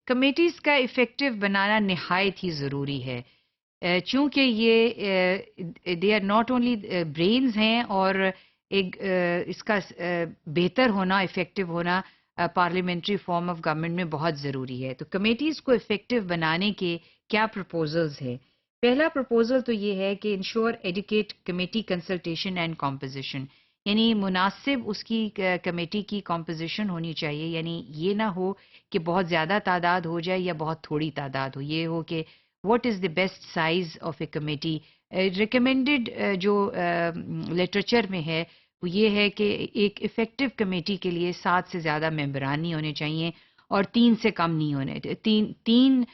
Committees کا effective بنانا نہایت ہی ضروری ہے، چونکہ یہ they are not only brains ہیں، اور ایک اس کا بہتر ہونا، افیکٹو ہونا پارلیمنٹری فارم آف گورنمنٹ میں بہت ضروری ہے۔ تو کمیٹیز کو افیکٹو بنانے کے کیا پروپوزلز ہیں؟ پہلا پروپوزل تو یہ ہے کہ ensure advocate committee consultation and composition, یعنی مناسب اس کی کمیٹی کی کمپوزیشن ہونی چاہیے، یعنی یہ نہ ہو کہ بہت زیادہ تعداد ہو جائے یا بہت تھوڑی تعداد ہو، یہ ہو کہ what is the best size of a committee. Recommended جو لٹریچر میں ہے وہ یہ ہے کہ ایک افیکٹو کمیٹی کے لیے 7 سے زیادہ ممبران نہیں ہونے چاہیے، اور 3 سے کم نہیں ہونے، تین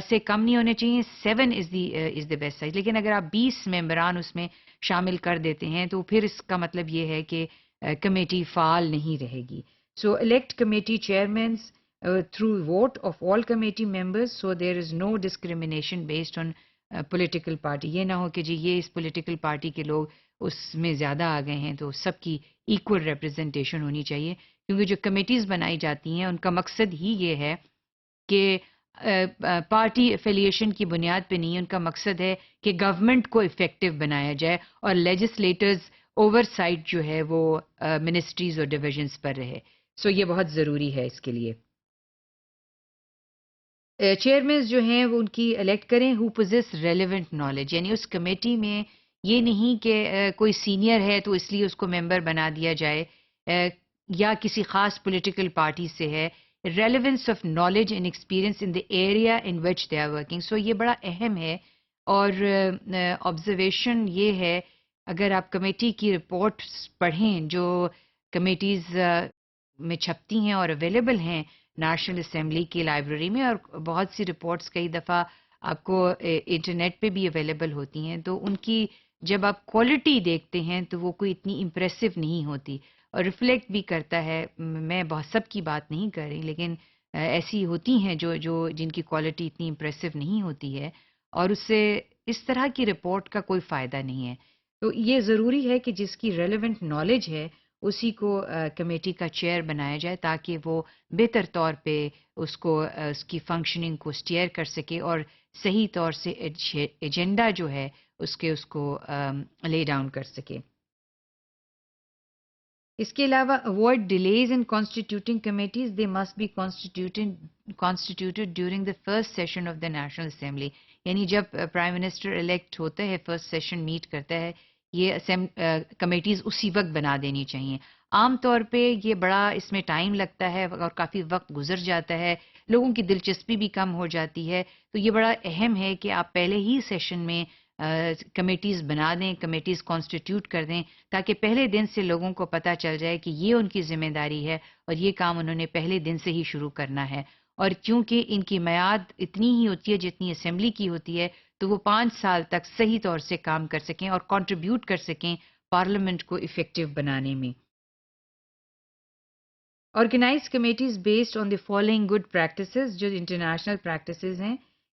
سے کم نہیں ہونے چاہیے، 7 از دی بیسٹ سائز۔ لیکن اگر آپ 20 ممبران اس میں شامل کر دیتے ہیں تو پھر اس کا مطلب یہ ہے کہ کمیٹی فعال نہیں رہے گی۔ So elect committee chairmen through vote of all committee members, so there is no discrimination based on political party۔ یہ نہ ہو کہ جی یہ اس پولیٹیکل پارٹی کے لوگ اس میں زیادہ آ گئے ہیں، تو سب کی ایکول ریپرزنٹیشن ہونی چاہیے، کیونکہ جو کمیٹیز بنائی جاتی ہیں ان کا مقصد ہی یہ ہے کہ پارٹی افیلیشن کی بنیاد پہ نہیں، ان کا مقصد ہے کہ گورنمنٹ کو افیکٹو بنایا جائے اور لیجسلیٹرز اوور سائٹ جو ہے وہ منسٹریز اور ڈویژنز پر رہے۔ سو یہ بہت ضروری ہے اس کے لیے۔ چیئرمینز جو ہیں وہ ان کی الیکٹ کریں ہو پوزیس ریلیونٹ نالج، یعنی اس کمیٹی میں یہ نہیں کہ کوئی سینئر ہے تو اس لیے اس کو ممبر بنا دیا جائے، یا کسی خاص پولیٹیکل پارٹی سے ہے۔ Relevance of knowledge and experience in the area in which they are working, so یہ بڑا اہم ہے۔ اور آبزرویشن یہ ہے، اگر آپ کمیٹی کی رپورٹس پڑھیں جو کمیٹیز میں چھپتی ہیں اور اویلیبل ہیں نیشنل اسمبلی کی لائبریری میں، اور بہت سی رپورٹس کئی دفعہ آپ کو انٹرنیٹ پہ بھی اویلیبل ہوتی ہیں، تو ان کی جب آپ کوالٹی دیکھتے ہیں تو وہ کوئی اتنی امپریسو نہیں ہوتی، اور ریفلیکٹ بھی کرتا ہے۔ میں بہت سب کی بات نہیں کر رہی، لیکن ایسی ہوتی ہیں جن کی کوالٹی اتنی امپریسو نہیں ہوتی ہے، اور اس سے اس طرح کی رپورٹ کا کوئی فائدہ نہیں ہے۔ تو یہ ضروری ہے کہ جس کی ریلیونٹ نالج ہے اسی کو کمیٹی کا چیئر بنایا جائے، تاکہ وہ بہتر طور پہ اس کی فنکشننگ کو اسٹیئر کر سکے اور صحیح طور سے ایجنڈا جو ہے اس کو لے ڈاؤن کر سکے۔ اس کے علاوہ avoid delays in constituting committees, they must be constituted during the first session of the National Assembly, یعنی جب پرائم منسٹر الیکٹ ہوتا ہے، فرسٹ سیشن میٹ کرتا ہے، یہ کمیٹیز اسی وقت بنا دینی چاہیے۔ عام طور پہ یہ بڑا اس میں ٹائم لگتا ہے اور کافی وقت گزر جاتا ہے، لوگوں کی دلچسپی بھی کم ہو جاتی ہے، تو یہ بڑا اہم ہے کہ آپ پہلے ہی سیشن میں کمیٹیز بنا دیں، کمیٹیز کانسٹیٹیوٹ کر دیں، تاکہ پہلے دن سے لوگوں کو پتہ چل جائے کہ یہ ان کی ذمہ داری ہے اور یہ کام انہوں نے پہلے دن سے ہی شروع کرنا ہے۔ اور چونکہ ان کی میعاد اتنی ہی ہوتی ہے جتنی اسمبلی کی ہوتی ہے، تو وہ 5 سال تک صحیح طور سے کام کر سکیں اور کنٹریبیوٹ کر سکیں پارلیمنٹ کو افیکٹو بنانے میں۔ Organise committees based on the following good practices, جو انٹرنیشنل پریکٹسز ہیں۔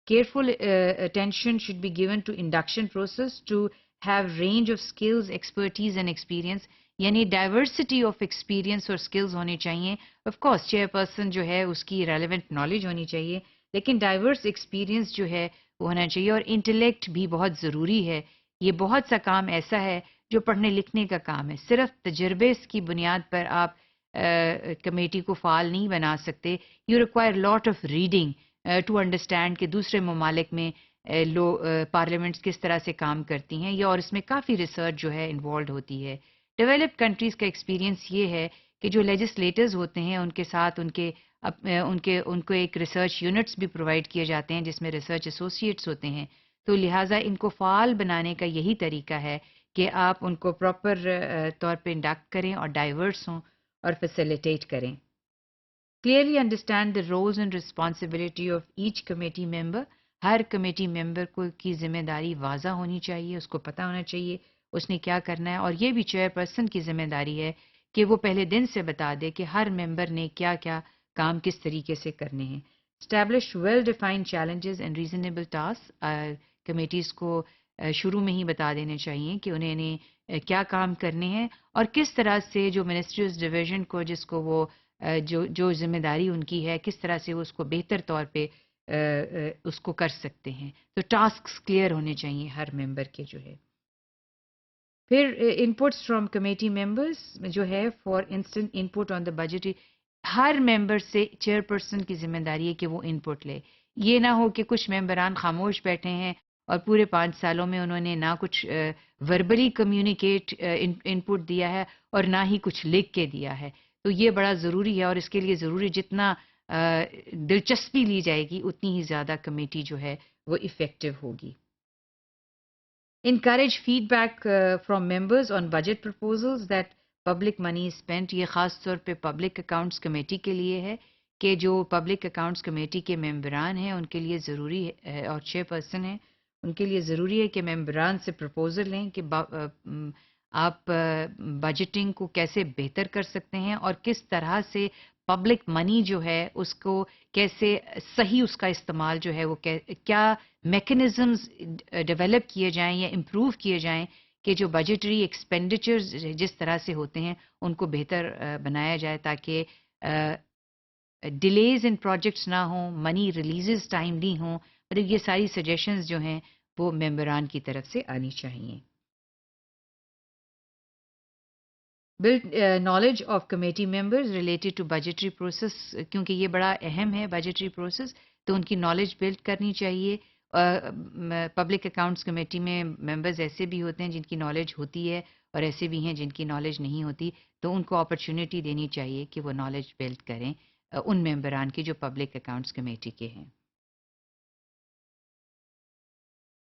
Careful attention should be given to induction process to have range of skills, expertise and experience، یعنی ڈائیورسٹی آف ایکسپیرینس اور skills ہونے چاہیے۔ Of course chair person جو ہے اس کی relevant knowledge ہونی چاہیے، لیکن ڈائیورس ایکسپیرینس جو ہے وہ ہونا چاہیے، اور انٹلیکٹ بھی بہت ضروری ہے۔ یہ بہت سا کام ایسا ہے جو پڑھنے لکھنے کا کام ہے، صرف تجربے کی بنیاد پر آپ کمیٹی کو فعال نہیں بنا سکتے۔ You require lot of reading to understand کہ دوسرے ممالک میں پارلیمنٹس کس طرح سے کام کرتی ہیں، یا اور اس میں کافی ریسرچ جو ہے انوالوڈ ہوتی ہے۔ ڈیولپڈ کنٹریز کا ایکسپیرینس یہ ہے کہ جو لیجسلیٹرز ہوتے ہیں ان کے ساتھ ان کو ایک ریسرچ یونٹس بھی پرووائڈ کیے جاتے ہیں جس میں ریسرچ ایسوسیٹس ہوتے ہیں، تو لہٰذا ان کو فعال بنانے کا یہی طریقہ ہے کہ آپ ان کو پراپر طور پہ انڈکٹ کریں اور ڈائیورس ہوں اور فیسیلیٹیٹ کریں۔ Clearly understand the roles and responsibility of each committee member، ہر کمیٹی ممبر کی ذمہ داری واضح ہونی چاہیے، اس کو پتہ ہونا چاہیے اس نے کیا کرنا ہے، اور یہ بھی چیئر پرسن کی ذمہ داری ہے کہ وہ پہلے دن سے بتا دے کہ ہر ممبر نے کیا کیا کام کس طریقے سے کرنے ہیں۔ Establish well defined challenges and reasonable task, committees کو شروع میں ہی بتا دینے چاہیے کہ انہیں کیا کام کرنے ہیں، اور کس طرح سے جو منسٹریز ڈویژن کو جس کو وہ جو جو ذمہ داری ان کی ہے کس طرح سے وہ اس کو بہتر طور پہ اس کو کر سکتے ہیں. تو ٹاسکس کلیئر ہونے چاہیے ہر ممبر کے جو ہے. پھر انپٹس فرام کمیٹی ممبرس جو ہے for instant input on the budget. ہر ممبر سے چیئر پرسن کی ذمہ داری ہے کہ وہ انپٹ لے. یہ نہ ہو کہ کچھ ممبران خاموش بیٹھے ہیں اور پورے 5 سالوں میں انہوں نے نہ کچھ وربلی کمیونیکیٹ انپٹ دیا ہے اور نہ ہی کچھ لکھ کے دیا ہے. تو یہ بڑا ضروری ہے اور اس کے لیے ضروری جتنا دلچسپی لی جائے گی اتنی ہی زیادہ کمیٹی جو ہے وہ افیکٹو ہوگی. Encourage feedback from members on budget proposals that public money is spent. یہ خاص طور پہ پبلک اکاؤنٹس کمیٹی کے لیے ہے کہ جو پبلک اکاؤنٹس کمیٹی کے ممبران ہیں ان کے لیے ضروری ہے اور چیئر پرسن ہیں ان کے لیے ضروری ہے کہ ممبران سے پرپوزل لیں کہ آپ بجٹنگ کو کیسے بہتر کر سکتے ہیں اور کس طرح سے پبلک منی جو ہے اس کو کیسے صحیح اس کا استعمال جو ہے وہ کیا میکنزمز ڈیولپ کیے جائیں یا امپروو کیے جائیں کہ جو بجٹری ایکسپینڈیچرز جس طرح سے ہوتے ہیں ان کو بہتر بنایا جائے تاکہ ڈیلیز ان پروجیکٹس نہ ہوں, منی ریلیزز ٹائملی ہوں. مطلب یہ ساری سجیشنز جو ہیں وہ ممبران کی طرف سے آنی چاہیے. Build knowledge of committee members related to budgetary process, کیونکہ یہ بڑا اہم ہے بجٹری پروسیس, تو ان کی نالج بلڈ کرنی چاہیے. پبلک اکاؤنٹس کمیٹی میں ممبرز ایسے بھی ہوتے ہیں جن کی نالج ہوتی ہے اور ایسے بھی ہیں جن کی نالج نہیں ہوتی, تو ان کو اپرچونٹی دینی چاہیے کہ وہ نالج بلڈ کریں ان ممبران کی جو پبلک اکاؤنٹس کمیٹی کے ہیں.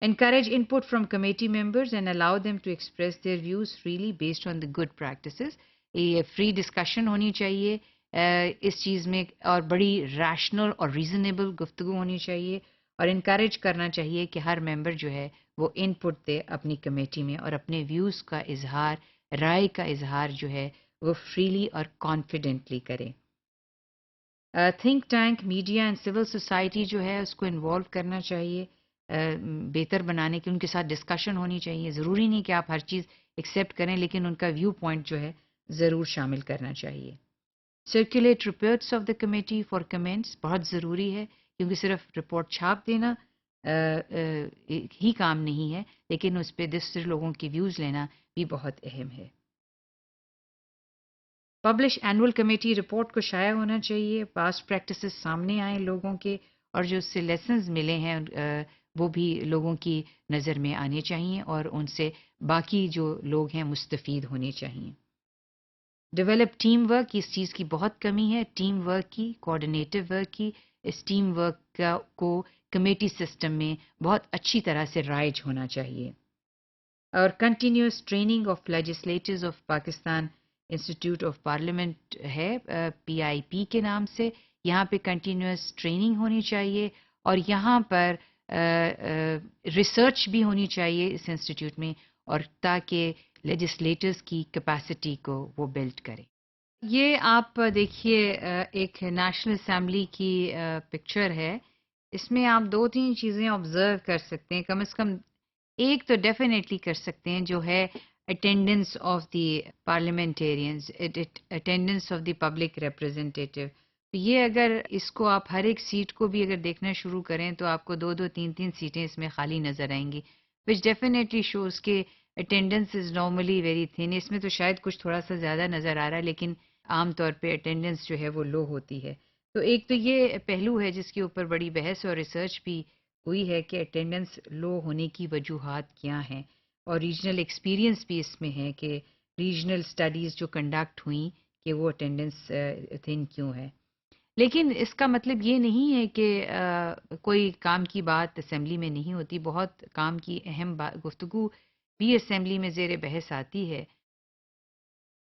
Encourage input from committee members and allow them to express their views freely based on the good practices. یہ فری ڈسکشن ہونی چاہیے اس چیز میں اور بڑی ریشنل اور ریزنیبل گفتگو ہونی چاہیے اور انکریج کرنا چاہیے کہ ہر ممبر جو ہے وہ ان پٹ دے اپنی کمیٹی میں اور اپنے ویوز کا اظہار, رائے کا اظہار جو ہے وہ فریلی اور کانفیڈنٹلی کرے. Think tank, media and civil society جو ہے اس کو انوالو کرنا چاہیے بہتر بنانے کی, ان کے ساتھ ڈسکشن ہونی چاہیے. ضروری نہیں کہ آپ ہر چیز ایکسیپٹ کریں لیکن ان کا ویو پوائنٹ جو ہے ضرور شامل کرنا چاہیے. Circulate reports of the committee for comments, بہت ضروری ہے کیونکہ صرف رپورٹ چھاپ دینا ہی کام نہیں ہے لیکن اس پہ دوسرے لوگوں کی ویوز لینا بھی بہت اہم ہے. پبلش اینول کمیٹی رپورٹ کو شائع ہونا چاہیے, پاسٹ پریکٹسز سامنے آئیں لوگوں کے اور جو اس سے لیسنز ملے ہیں وہ بھی لوگوں کی نظر میں آنے چاہیے اور ان سے باقی جو لوگ ہیں مستفید ہونے چاہیے. ڈیولپ ٹیم ورک, اس چیز کی بہت کمی ہے ٹیم ورک کی, کوآرڈینیٹو ورک کی. اس ٹیم ورک کو کمیٹی سسٹم میں بہت اچھی طرح سے رائج ہونا چاہیے. اور continuous training of legislators of Pakistan institute of parliament ہے PIP کے نام سے, یہاں پہ کنٹینیوس ٹریننگ ہونی چاہیے اور یہاں پر ریسرچ بھی ہونی چاہیے اس انسٹیٹیوٹ میں اور تاکہ لیجسلیٹرز کی کیپیسٹی کو وہ بلڈ کرے. یہ آپ دیکھیے ایک نیشنل اسمبلی کی پکچر ہے, اس میں آپ 2-3 چیزیں آبزرو کر سکتے ہیں, کم از کم ایک تو ڈیفینیٹلی کر سکتے ہیں جو ہے attendance of the parliamentarians, attendance of the public representative. یہ اگر اس کو آپ ہر ایک سیٹ کو بھی اگر دیکھنا شروع کریں تو آپ کو 2-2, 3-3 سیٹیں اس میں خالی نظر آئیں گی, وچ ڈیفینیٹلی شوز کہ attendance is normally very thin. اس میں تو شاید کچھ تھوڑا سا زیادہ نظر آ رہا ہے لیکن عام طور پہ اٹینڈنس جو ہے وہ لو ہوتی ہے. تو ایک تو یہ پہلو ہے جس کے اوپر بڑی بحث اور ریسرچ بھی ہوئی ہے کہ اٹینڈنس لو ہونے کی وجوہات کیا ہیں اور ریجنل ایکسپیرینس بھی اس میں ہے کہ ریجنل اسٹڈیز جو کنڈکٹ ہوئیں کہ وہ اٹینڈنس تھن کیوں ہے. لیکن اس کا مطلب یہ نہیں ہے کہ کوئی کام کی بات اسمبلی میں نہیں ہوتی, بہت کام کی اہم گفتگو بھی اسمبلی میں زیر بحث آتی ہے.